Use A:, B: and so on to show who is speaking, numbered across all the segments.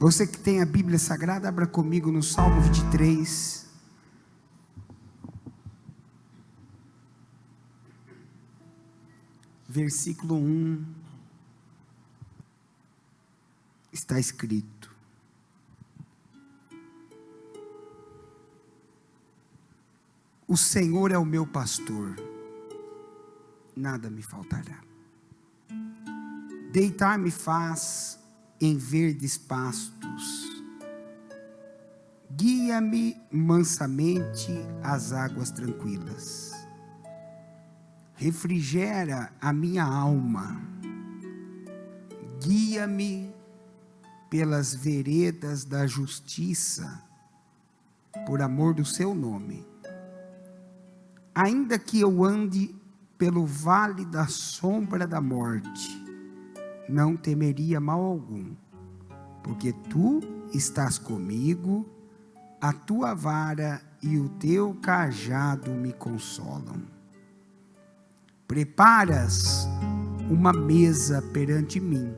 A: Você que tem a Bíblia Sagrada, abra comigo no Salmo 23. Versículo 1. Está escrito: o Senhor é o meu pastor, nada me faltará. Deitar-me faz em verdes pastos, guia-me mansamente às águas tranquilas, refrigera a minha alma, guia-me pelas veredas da justiça, por amor do seu nome. Ainda que eu ande pelo vale da sombra da morte, não temeria mal algum, porque tu estás comigo, a tua vara e o teu cajado me consolam. Preparas uma mesa perante mim,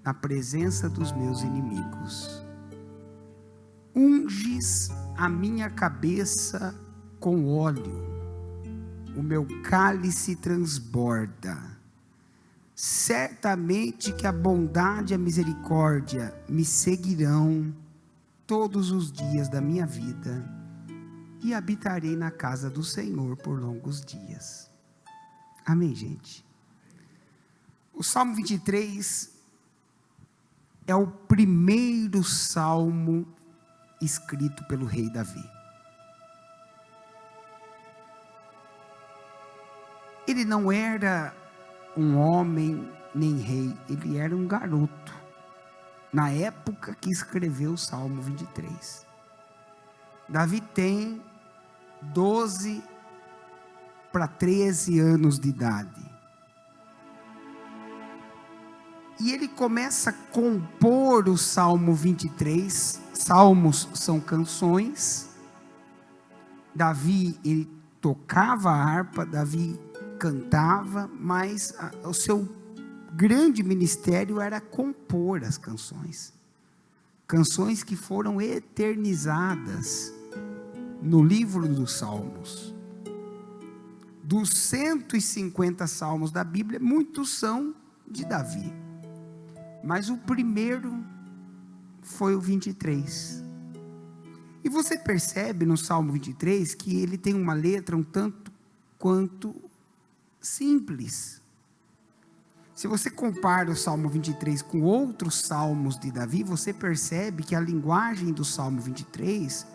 A: na presença dos meus inimigos. Unges a minha cabeça com óleo, o meu cálice transborda. Certamente que a bondade e a misericórdia me seguirão todos os dias da minha vida, e habitarei na casa do Senhor por longos dias. Amém, gente? O Salmo 23 é o primeiro salmo escrito pelo rei Davi. Ele não era um homem nem rei, ele era um garoto, na época que escreveu o Salmo 23. Davi tem 12 para 13 anos de idade, e ele começa a compor o Salmo 23. Salmos são canções. Davi, ele tocava a harpa, Davi cantava, mas o seu grande ministério era compor as canções. Canções que foram eternizadas no livro dos Salmos. Dos 150 salmos da Bíblia, muitos são de Davi, mas o primeiro foi o 23. E você percebe no Salmo 23 que ele tem uma letra um tanto quanto simples. Se você compara o Salmo 23 com outros salmos de Davi, você percebe que a linguagem do Salmo 23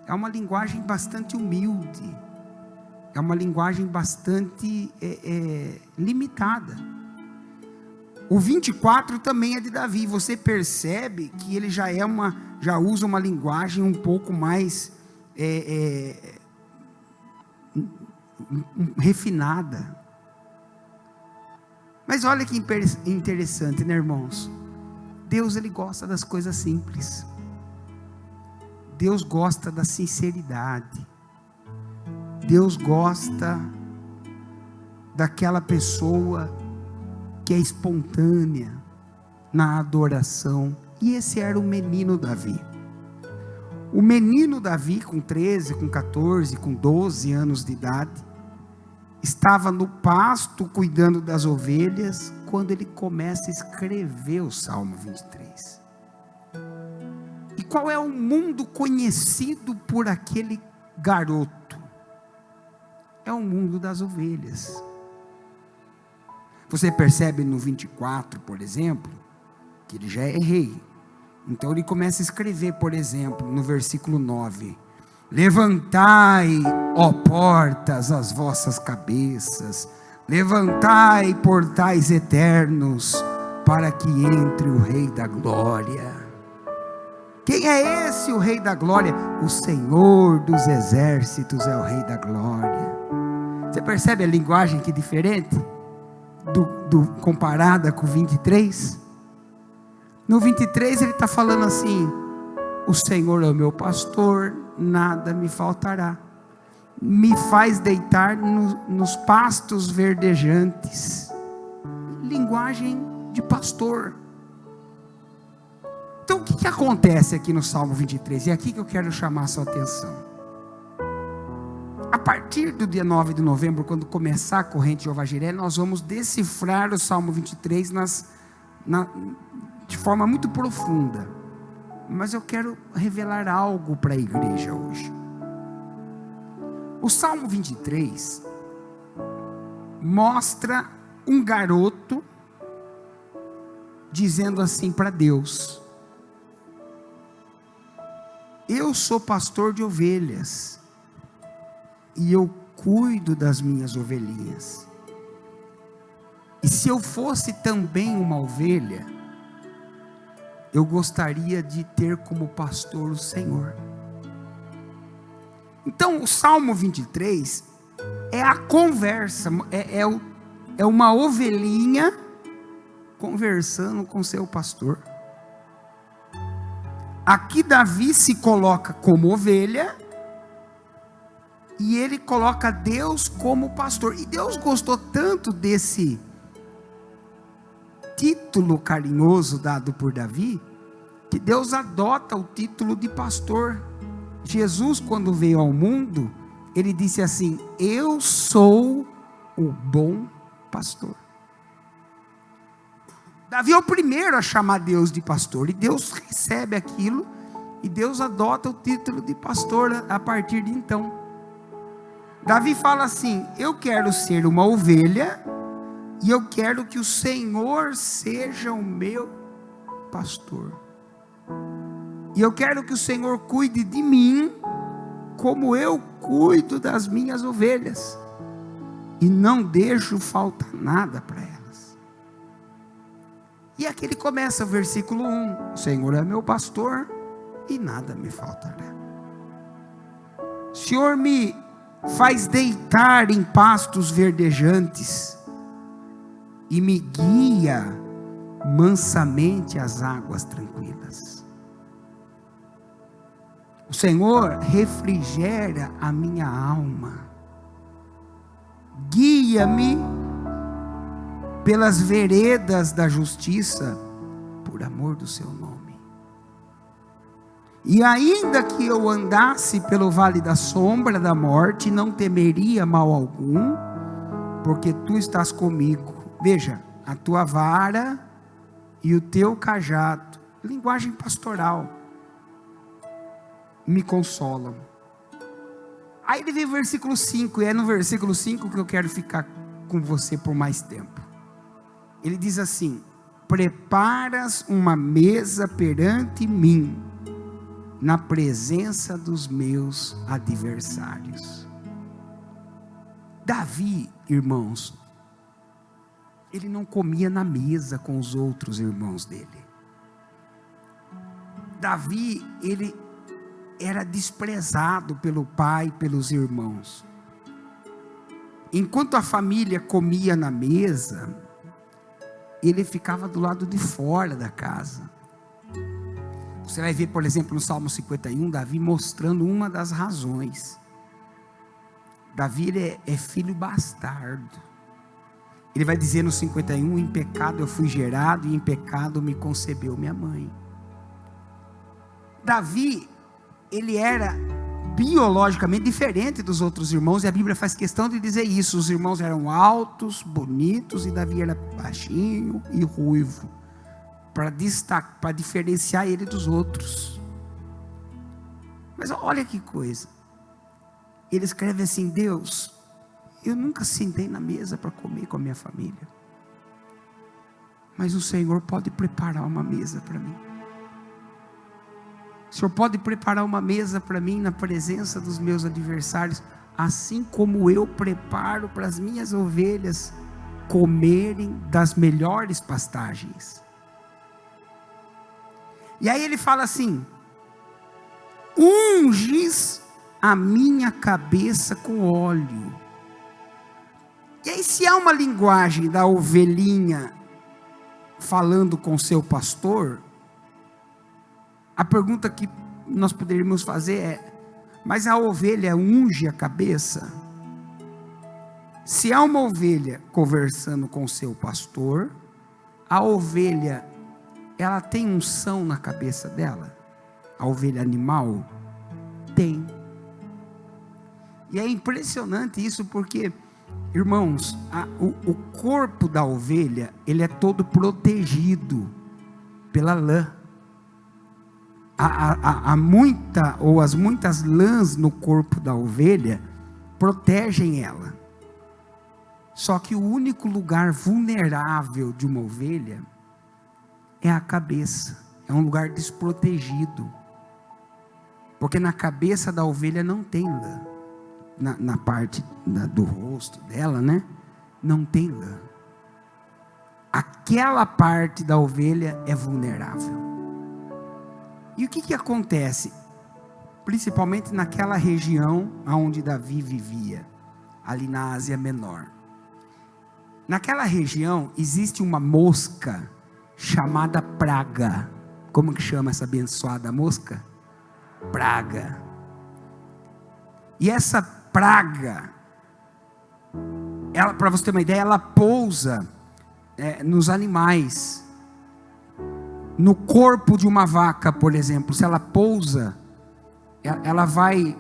A: é uma linguagem bastante humilde, é uma linguagem bastante limitada. O 24 também é de Davi. Você percebe que ele já usa uma linguagem um pouco mais refinada. Mas olha que interessante, né, irmãos? Deus, ele gosta das coisas simples. Deus gosta da sinceridade. Deus gosta daquela pessoa que é espontânea na adoração. E esse era o menino Davi. O menino Davi, com 13, com 14, com 12 anos de idade, estava no pasto cuidando das ovelhas, quando ele começa a escrever o Salmo 23. E qual é o mundo conhecido por aquele garoto? É o mundo das ovelhas. Você percebe no 24, por exemplo, que ele já é rei. Então ele começa a escrever, por exemplo, no versículo 9: levantai, ó portas, as vossas cabeças, levantai, portais eternos, para que entre o Rei da Glória. Quem é esse, o Rei da Glória? O Senhor dos Exércitos é o Rei da Glória. Você percebe a linguagem que é diferente comparada com o 23? No 23 ele está falando assim: o Senhor é o meu pastor, nada me faltará, me faz deitar nos pastos verdejantes. Linguagem de pastor. Então o que acontece aqui no Salmo 23? É aqui que eu quero chamar a sua atenção. A partir do dia 9 de novembro, quando começar a corrente de Jeová Jireh, nós vamos decifrar o Salmo 23 de forma muito profunda. Mas eu quero revelar algo para a igreja hoje. O Salmo 23 mostra um garoto dizendo assim para Deus: eu sou pastor de ovelhas e eu cuido das minhas ovelhinhas. E se eu fosse também uma ovelha, eu gostaria de ter como pastor o Senhor. Então o Salmo 23 é a conversa, é uma ovelhinha conversando com seu pastor. Aqui Davi se coloca como ovelha, e ele coloca Deus como pastor. E Deus gostou tanto desse título carinhoso dado por Davi, que Deus adota o título de pastor. Jesus, quando veio ao mundo, ele disse assim: eu sou o bom pastor. Davi é o primeiro a chamar Deus de pastor, e Deus recebe aquilo, e Deus adota o título de pastor a partir de então. Davi fala assim: eu quero ser uma ovelha, e eu quero que o Senhor seja o meu pastor, e eu quero que o Senhor cuide de mim, como eu cuido das minhas ovelhas, e não deixo faltar nada para elas. E aqui ele começa o versículo 1: o Senhor é meu pastor, e nada me faltará. O Senhor me faz deitar em pastos verdejantes, e me guia mansamente às águas tranquilas. O Senhor refrigera a minha alma, guia-me pelas veredas da justiça, por amor do seu nome. E ainda que eu andasse pelo vale da sombra da morte, não temeria mal algum, porque tu estás comigo. Veja, a tua vara e o teu cajado, linguagem pastoral, me consolam. Aí ele vem o versículo 5, e é no versículo 5 que eu quero ficar com você por mais tempo. Ele diz assim: preparas uma mesa perante mim, na presença dos meus adversários. Davi, irmãos, ele não comia na mesa com os outros irmãos dele. Davi, ele era desprezado pelo pai, pelos irmãos. Enquanto a família comia na mesa, ele ficava do lado de fora da casa. Você vai ver, por exemplo, no Salmo 51, Davi mostrando uma das razões. Davi é filho bastardo. Ele vai dizer no 51, em pecado eu fui gerado, e em pecado me concebeu minha mãe. Davi, ele era biologicamente diferente dos outros irmãos, e a Bíblia faz questão de dizer isso. Os irmãos eram altos, bonitos, e Davi era baixinho e ruivo, para diferenciar ele dos outros. Mas olha que coisa, ele escreve assim: Deus, eu nunca sentei na mesa para comer com a minha família, mas o Senhor pode preparar uma mesa para mim. O Senhor pode preparar uma mesa para mim na presença dos meus adversários, assim como eu preparo para as minhas ovelhas comerem das melhores pastagens. E aí ele fala assim: unges a minha cabeça com óleo. E aí, se há uma linguagem da ovelhinha falando com seu pastor, a pergunta que nós poderíamos fazer é: mas a ovelha unge a cabeça? Se há uma ovelha conversando com seu pastor, a ovelha ela tem unção na cabeça dela? A ovelha animal? Tem. E é impressionante isso porque, irmãos, o corpo da ovelha, ele é todo protegido pela lã. As muitas lãs no corpo da ovelha protegem ela. Só que o único lugar vulnerável de uma ovelha é a cabeça. É um lugar desprotegido. Porque na cabeça da ovelha não tem lã. Na parte do rosto dela, né? Não tem lã. Aquela parte da ovelha é vulnerável. E o que acontece? Principalmente naquela região onde Davi vivia, ali na Ásia Menor. Naquela região existe uma mosca chamada praga. Como que chama essa abençoada mosca? Praga. E essa praga, para você ter uma ideia, ela pousa nos animais. No corpo de uma vaca, por exemplo, se ela pousa, ela vai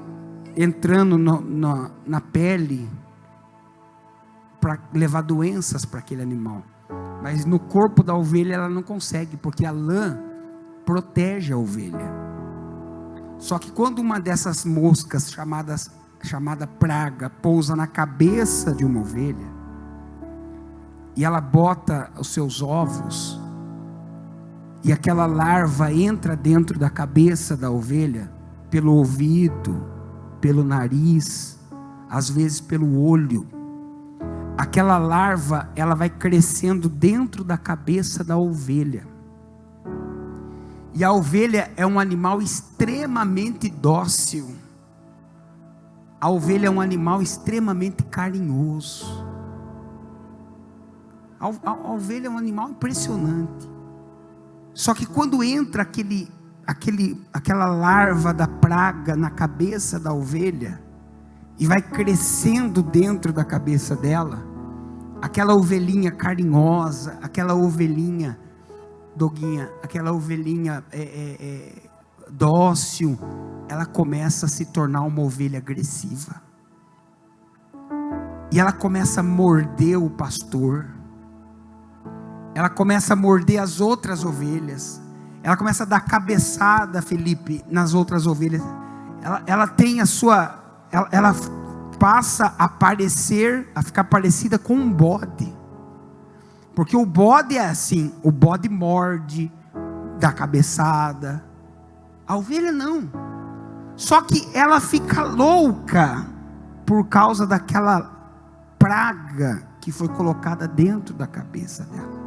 A: entrando na pele para levar doenças para aquele animal. Mas no corpo da ovelha ela não consegue, porque a lã protege a ovelha. Só que quando uma dessas moscas chamada praga pousa na cabeça de uma ovelha, e ela bota os seus ovos, e aquela larva entra dentro da cabeça da ovelha, pelo ouvido, pelo nariz, às vezes pelo olho. Aquela larva, ela vai crescendo dentro da cabeça da ovelha. E a ovelha é um animal extremamente dócil. A ovelha é um animal extremamente carinhoso. A ovelha é um animal impressionante. Só que quando entra aquela larva da praga na cabeça da ovelha, e vai crescendo dentro da cabeça dela, aquela ovelhinha carinhosa, aquela ovelhinha, Doguinha, aquela ovelhinha dócil, ela começa a se tornar uma ovelha agressiva, e ela começa a morder o pastor, ela começa a morder as outras ovelhas, ela começa a dar cabeçada, Felipe, nas outras ovelhas, ela tem ela passa a ficar parecida com um bode, porque o bode é assim, o bode morde, dá cabeçada, a ovelha não, só que ela fica louca, por causa daquela praga, que foi colocada dentro da cabeça dela,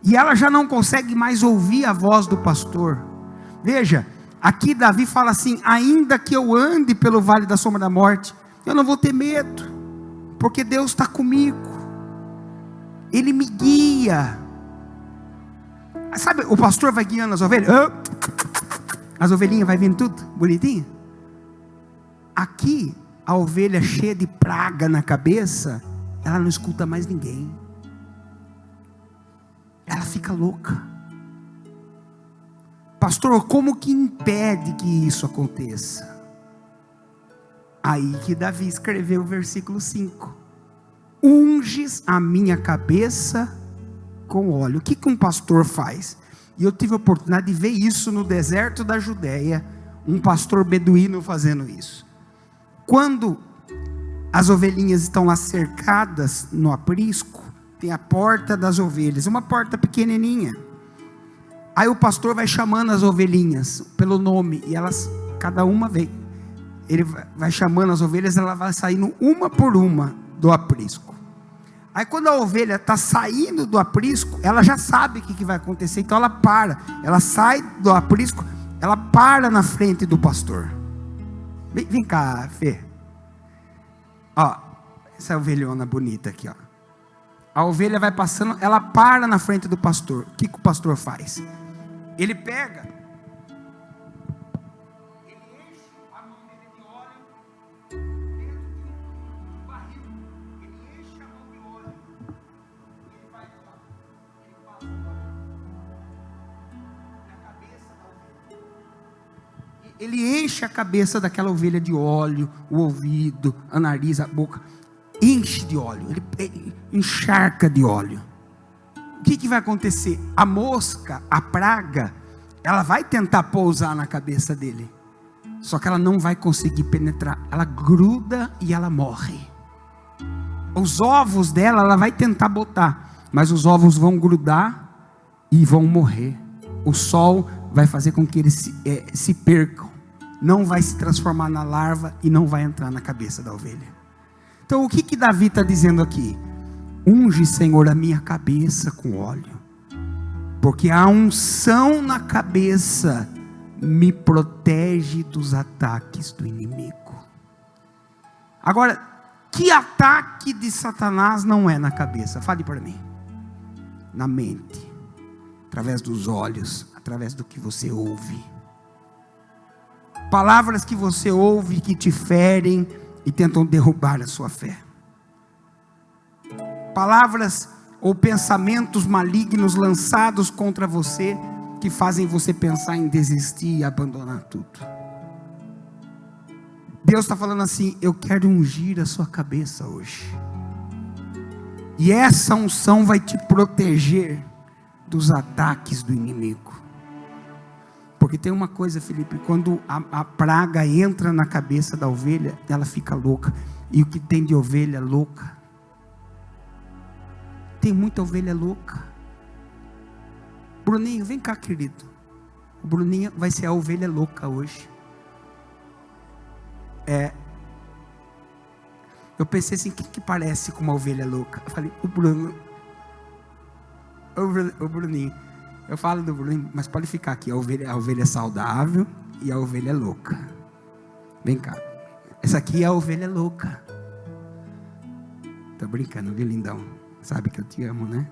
A: e ela já não consegue mais ouvir a voz do pastor. Veja, aqui Davi fala assim: ainda que eu ande pelo vale da sombra da morte, eu não vou ter medo, porque Deus está comigo, Ele me guia. Sabe, o pastor vai guiando as ovelhas, as ovelhinhas vai vindo tudo bonitinho. Aqui, a ovelha cheia de praga na cabeça, ela não escuta mais ninguém, ela fica louca. Pastor, como que impede que isso aconteça? Aí que Davi escreveu o versículo 5: unges a minha cabeça com óleo. O que um pastor faz? E eu tive a oportunidade de ver isso no deserto da Judéia, um pastor beduíno fazendo isso. Quando as ovelhinhas estão lá cercadas no aprisco, tem a porta das ovelhas, uma porta pequenininha. Aí o pastor vai chamando as ovelhinhas pelo nome, e elas, cada uma vem, ele vai chamando as ovelhas, ela vai saindo uma por uma do aprisco. Aí quando a ovelha está saindo do aprisco, ela já sabe o que vai acontecer, então ela sai do aprisco, ela para na frente do pastor. Vem cá, Fê. Ó, essa ovelhona bonita aqui, ó. A ovelha vai passando, ela para na frente do pastor. O que o pastor faz? Ele pega, ele enche a mão dele de óleo dentro de um barril. Ele enche a mão de óleo, ele vai lá, ele passa ele enche a cabeça daquela ovelha de óleo, o ouvido, o nariz, a boca, enche de óleo, ele encharca de óleo. O que vai acontecer? A mosca, a praga, ela vai tentar pousar na cabeça dele, só que ela não vai conseguir penetrar, ela gruda e ela morre. Os ovos dela, ela vai tentar botar, mas os ovos vão grudar e vão morrer. O sol vai fazer com que eles se percam, não vai se transformar na larva e não vai entrar na cabeça da ovelha. Então o que Davi está dizendo aqui? Unge, Senhor, a minha cabeça com óleo, porque a unção na cabeça me protege dos ataques do inimigo. Agora, que ataque de Satanás não é na cabeça? Fale para mim. Na mente, através dos olhos, através do que você ouve. Palavras que você ouve que te ferem e tentam derrubar a sua fé. Palavras ou pensamentos malignos lançados contra você, que fazem você pensar em desistir e abandonar tudo. Deus está falando assim: eu quero ungir a sua cabeça hoje, e essa unção vai te proteger dos ataques do inimigo. Porque tem uma coisa, Felipe, quando a praga entra na cabeça da ovelha, ela fica louca. E o que tem de ovelha louca? Tem muita ovelha louca. Bruninho, vem cá, querido. O Bruninho vai ser a ovelha louca hoje. Eu pensei assim: quem que parece com uma ovelha louca? Eu falei: o Bruno. O Bruninho. Eu falo do Bruninho, mas pode ficar aqui. A ovelha saudável e a ovelha louca. Vem cá. Essa aqui é a ovelha louca. Tô brincando, viu, lindão? Sabe que eu te amo, né?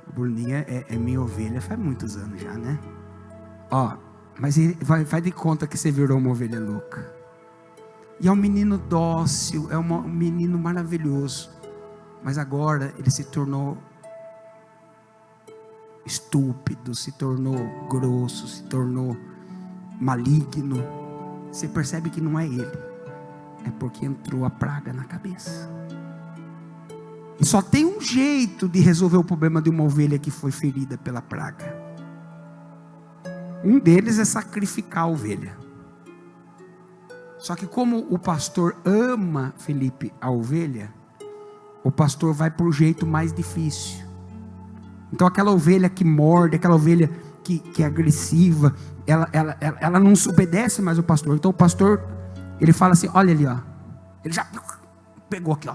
A: O Bruninho é minha ovelha faz muitos anos já, né? Ó, mas ele vai de conta que você virou uma ovelha louca. E é um menino dócil, é um menino maravilhoso. Mas agora ele se tornou estúpido, se tornou grosso, se tornou maligno. Você percebe que não é ele, é porque entrou a praga na cabeça. E só tem um jeito de resolver o problema de uma ovelha que foi ferida pela praga. Um deles é sacrificar a ovelha. Só que como o pastor ama, Felipe, a ovelha, o pastor vai para o jeito mais difícil. Então aquela ovelha que morde, aquela ovelha que é agressiva, ela não obedece mais o pastor. Então o pastor, ele fala assim: olha ali, ó, ele já pegou aqui, ó,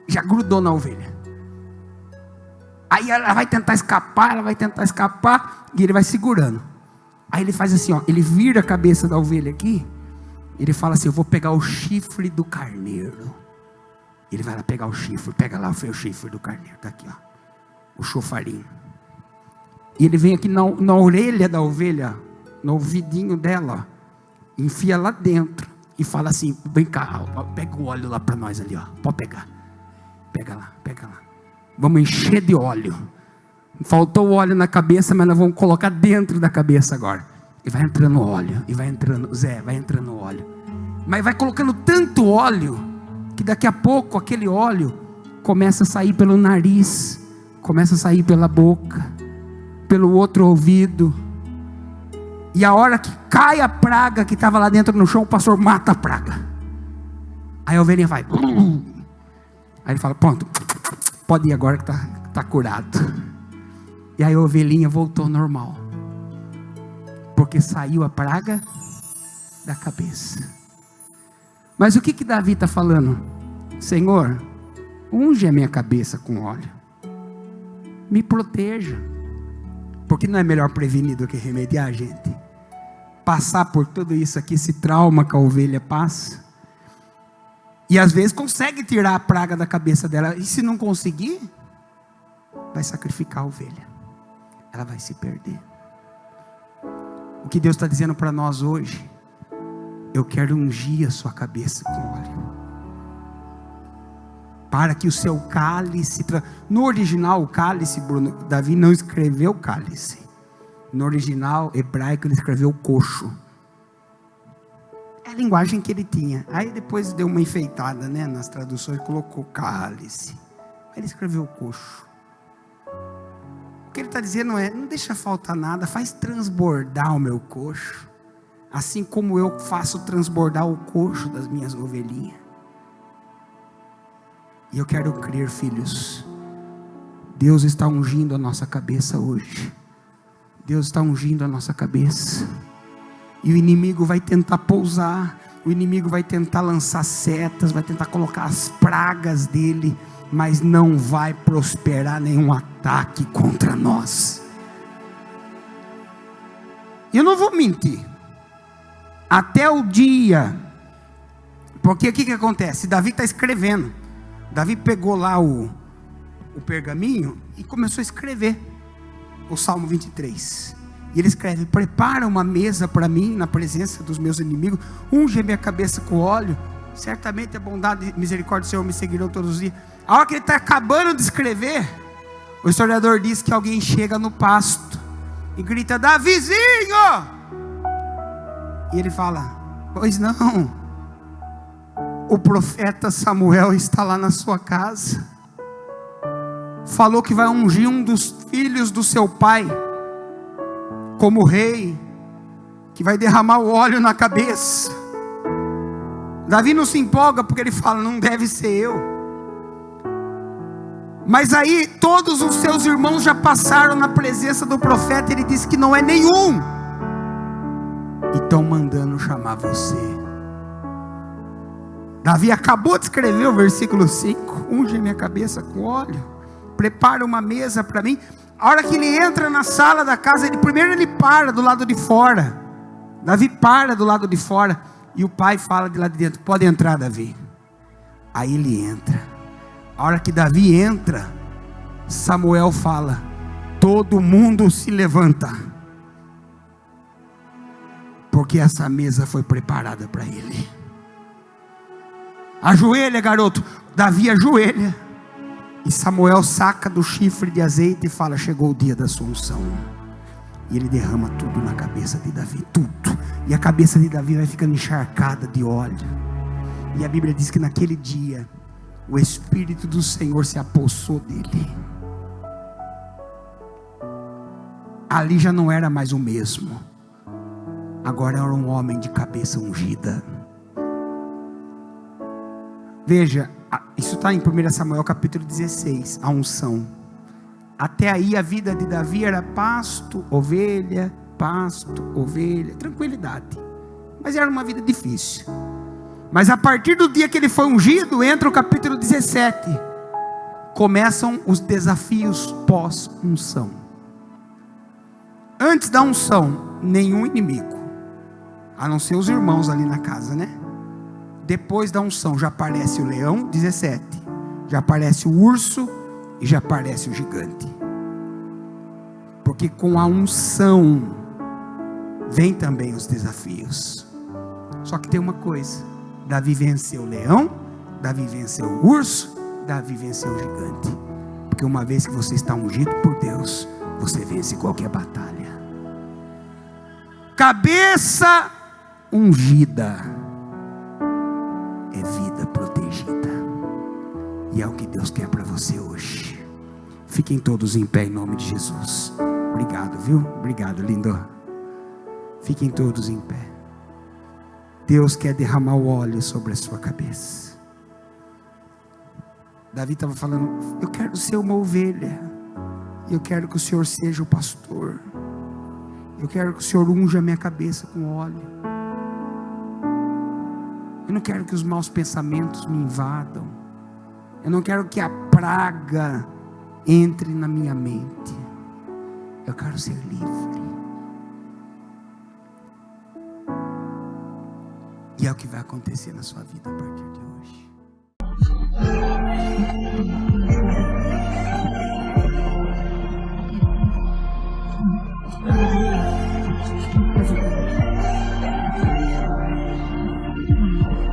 A: já grudou na ovelha. Aí ela vai tentar escapar, e ele vai segurando. Aí ele faz assim, ó, ele vira a cabeça da ovelha aqui, ele fala assim: eu vou pegar o chifre do carneiro. Ele vai lá pegar o chifre, pega lá o chifre do carneiro, tá aqui, ó, o chofarinho. E ele vem aqui na orelha da ovelha, no ouvidinho dela, ó, enfia lá dentro e fala assim: vem cá, ó, pega o óleo lá para nós ali, ó, pode pegar, pega lá, vamos encher de óleo. Faltou o óleo na cabeça, mas nós vamos colocar dentro da cabeça agora. E vai entrando óleo, e vai entrando, Zé, vai entrando óleo. Mas vai colocando tanto óleo, que daqui a pouco aquele óleo começa a sair pelo nariz, começa a sair pela boca, pelo outro ouvido. E a hora que cai a praga que estava lá dentro no chão, o pastor mata a praga. Aí a ovelhinha vai. Aí ele fala: pronto, pode ir agora que está curado. E aí a ovelhinha voltou ao normal, porque saiu a praga da cabeça. Mas o que Davi está falando? Senhor, unge a minha cabeça com óleo, me proteja. Porque não é melhor prevenir do que remediar, gente? Passar por tudo isso aqui, esse trauma que a ovelha passa, e às vezes consegue tirar a praga da cabeça dela, e se não conseguir, vai sacrificar a ovelha, ela vai se perder. O que Deus está dizendo para nós hoje: eu quero ungir a sua cabeça com óleo, para que o seu cálice, no original o cálice, Bruno, Davi não escreveu cálice, no original hebraico ele escreveu coxo, linguagem que ele tinha. Aí depois deu uma enfeitada, né, nas traduções, colocou cálice. Aí ele escreveu coxo. O que ele está dizendo é: não deixa faltar nada, faz transbordar o meu coxo, assim como eu faço transbordar o coxo das minhas ovelhinhas. E eu quero crer, filhos, Deus está ungindo a nossa cabeça hoje. Deus está ungindo a nossa cabeça. E o inimigo vai tentar pousar, o inimigo vai tentar lançar setas, vai tentar colocar as pragas dele, mas não vai prosperar nenhum ataque contra nós. E eu não vou mentir, até o dia, porque o que acontece? Davi está escrevendo. Davi pegou lá o pergaminho e começou a escrever o Salmo 23. E ele escreve: prepara uma mesa para mim na presença dos meus inimigos, unge a minha cabeça com óleo, certamente a bondade e misericórdia do Senhor me seguirão todos os dias. A hora que ele está acabando de escrever, o historiador diz que alguém chega no pasto e grita: Davizinho! E ele fala: pois não, o profeta Samuel está lá na sua casa, falou que vai ungir um dos filhos do seu pai como rei, que vai derramar o óleo na cabeça. Davi não se empolga, porque ele fala: não deve ser eu. Mas aí todos os seus irmãos já passaram na presença do profeta, ele disse que não é nenhum, e estão mandando chamar você. Davi acabou de escrever o versículo 5: unge minha cabeça com óleo, prepara uma mesa para mim. A hora que ele entra na sala da casa, primeiro ele para do lado de fora. Davi para do lado de fora, e o pai fala de lá de dentro: pode entrar, Davi. Aí ele entra. A hora que Davi entra, Samuel fala: todo mundo se levanta, porque essa mesa foi preparada para ele. Ajoelha, garoto. Davi ajoelha, e Samuel saca do chifre de azeite e fala: chegou o dia da sua unção. E ele derrama tudo na cabeça de Davi, tudo. E a cabeça de Davi vai ficando encharcada de óleo. E a Bíblia diz que naquele dia o Espírito do Senhor se apossou dele. Ali já não era mais o mesmo. Agora era um homem de cabeça ungida. Veja, isso está em 1 Samuel capítulo 16, a unção. Até aí a vida de Davi era pasto, ovelha, tranquilidade. Mas era uma vida difícil. Mas a partir do dia que ele foi ungido, entra o capítulo 17. Começam os desafios pós-unção. Antes da unção, nenhum inimigo, a não ser os irmãos ali na casa, né? Depois da unção já aparece o leão, 17. Já aparece o urso e já aparece o gigante. Porque com a unção vem também os desafios. Só que tem uma coisa: Davi venceu o leão, Davi venceu o urso, Davi venceu o gigante. Porque uma vez que você está ungido por Deus, você vence qualquer batalha. Cabeça ungida é vida protegida, e é o que Deus quer para você hoje. Fiquem todos em pé em nome de Jesus. Obrigado, viu? Obrigado, lindo. Fiquem todos em pé. Deus quer derramar o óleo sobre a sua cabeça. Davi estava falando: eu quero ser uma ovelha, eu quero que o Senhor seja o pastor, eu quero que o Senhor unja a minha cabeça com óleo. Eu não quero que os maus pensamentos me invadam. Eu não quero que a praga entre na minha mente. Eu quero ser livre. E é o que vai acontecer na sua vida a partir